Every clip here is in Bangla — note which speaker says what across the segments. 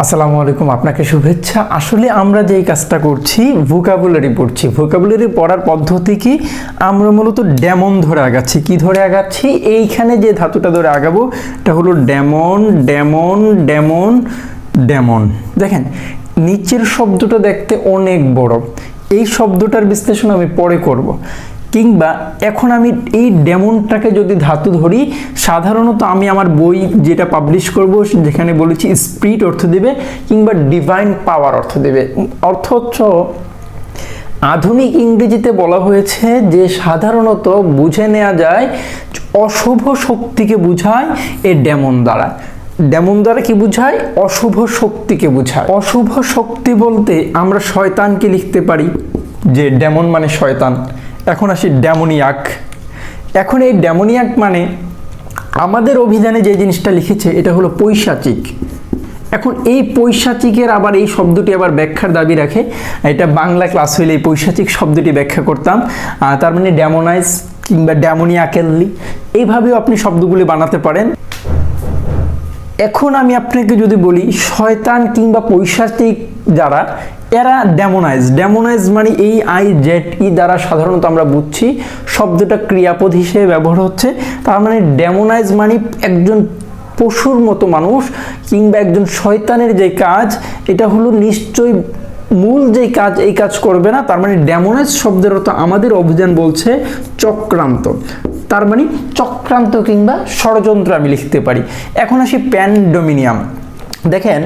Speaker 1: আসসালামু আলাইকুম, আপনাকে শুভেচ্ছা। আসলে আমরা যেই কাজটা করছি ভোকাবুলারি পড়ছি। ভোকাবুলারি পড়ার পদ্ধতি কি? আমরা মূলত ডেমন ধরে আগাচ্ছি। কি ধরে আগাচ্ছি? এইখানে যে ধাতুটা ধরে আগাবো এটা হলো ডেমন ডেমন ডেমন ডেমন। দেখেন নিচের শব্দটা দেখতে অনেক বড়, এই শব্দটার বিশ্লেষণ আমি পরে করব। কিংবা এখন আমি এই ডেমনটাকে যদি ধাতু ধরি, সাধারণত আমি আমার বই যেটা পাবলিশ করব যেখানে বলেছি স্পিরিট অর্থ দেবে কিংবা ডিভাইন পাওয়ার অর্থ দেবে। অর্থ হচ্ছে আধুনিক ইংরেজিতে বলা হয়েছে যে সাধারণত বুঝে নেওয়া যায় অশুভ শক্তিকে বোঝায় এই ডেমন দ্বারা। ডেমন দ্বারা কি বোঝায়? অশুভ শক্তিকে বোঝায়। অশুভ শক্তি বলতে আমরা শয়তানকে লিখতে পারি, যে ডেমন মানে শয়তান। এখন আসি ডেমোনিয়াক। এখন এই ডেমোনিয়াক মানে আমাদের অভিধানে যে জিনিসটা লিখেছে এটা হলো পৈশাচিক। এখন এই পৈশাচিকের আবার এই শব্দটি আবার ব্যাখ্যার দাবি রাখে। এটা বাংলা ক্লাস হইলে এই পৈশাচিক শব্দটি ব্যাখ্যা করতাম। তার মানে ডেমোনাইজ কিংবা ডেমোনিয়াকেলি, এইভাবেও আপনি শব্দগুলি বানাতে পারেন। এখন আমি আপনাকে যদি বলি শয়তান কিংবা পৈশাচিক যারা, এরা ডেমোনাইজ। ডেমোনাইজ মানে এই আই জেড ই দ্বারা সাধারণত আমরা বুঝছি শব্দটা ক্রিয়াপদ হিসেবে ব্যবহার হচ্ছে। তার মানে ডেমোনাইজ মানে একজন পশুর মতো মানুষ কিংবা একজন শয়তানের যে কাজ, এটা হলো নিশ্চয়ই মূল যে কাজ এই কাজ করবে না। তার মানে ডেমোনাইজ শব্দের অর্থ আমাদের অভিধান বলছে চক্রান্ত। তার মানে চক্রান্ত কিংবা ষড়যন্ত্র আমি লিখতে পারি। এখন আসি প্যান্ডোমিনিয়াম। দেখেন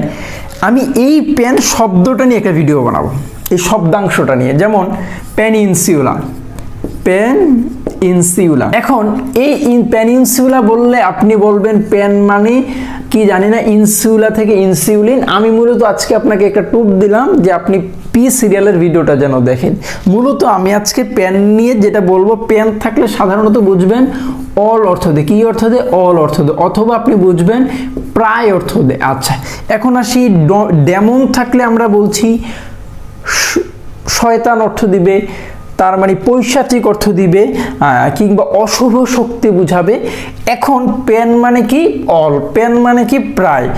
Speaker 1: আমি এই প্যান শব্দটা নিয়ে একটা ভিডিও বানাবো, এই শব্দাংশটা নিয়ে। যেমন পেনিনসুলা, পেনিনসুলা। এখন এই পেনিনসুলা বললে আপনি বলবেন পেন মানে কি জানি না, ইনসুলা থেকে ইনসুলিন। আমি মূলত আজকে আপনাকে একটা টুপ দিলাম যে আপনি পি সিরিয়ালের ভিডিওটা যেন দেখেন। মূলত আমি আজকে পেন নিয়ে যেটা বলবো, পেন থাকলে সাধারণত বুঝবেন অল অর্থ দে। কি অর্থ দে? অল অর্থ দে। অথবা আপনি বুঝবেন প্রায় অর্থ দে। আচ্ছা এখন আসি ডেমন থাকলে আমরা বলছি শয়তান অর্থ দিবে, তার মানে পৈশাচিক অর্থ দিবে কিংবা অশুভ শক্তি বুঝাবে। এখন পেন মানে কি? অল। পেন মানে কি? প্রায়।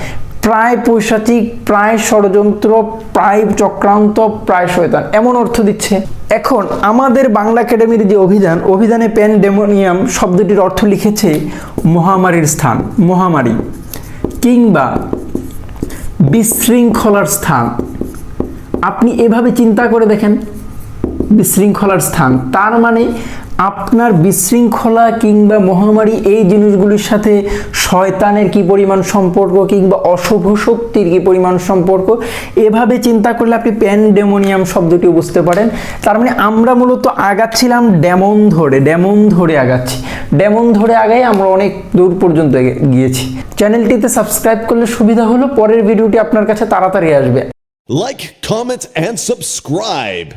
Speaker 1: প্রায় পৈশাচিক, প্রায় ষড়যন্ত্র, প্রায় চক্রান্ত, প্রায় শয়তান, এমন অর্থ দিচ্ছে। এখন আমাদের বাংলা একাডেমির যে অভিধানে প্যান্ডেমোনিয়াম শব্দটির অর্থ লিখেছে মহামারীর স্থান, মহামারী কিংবা বিশৃঙ্খলার স্থান। আপনি এভাবে চিন্তা করে দেখেন, বিশৃঙ্খলার স্থান তার মানে আপনার বিশৃঙ্খলা কিংবা মহামারী এই জিনিসগুলির সাথে শয়তানের কি পরিমাণ সম্পর্ক কিংবা অশুভ শক্তির কি পরিমাণ সম্পর্ক, এভাবে চিন্তা করলে আপনি প্যান্ডেমোনিয়াম শব্দটি বুঝতে পারেন। তার মানে আমরা মূলত আগাচ্ছিলাম ডেমন ধরে, ডেমন ধরে আগাচ্ছি। ডেমন ধরে আগাই আমরা অনেক দূর পর্যন্ত গিয়েছি। চ্যানেলটিতে সাবস্ক্রাইব করলে সুবিধা হলো, পরের ভিডিওটি আপনার কাছে তাড়াতাড়ি আসবে।
Speaker 2: Like, comment, and subscribe.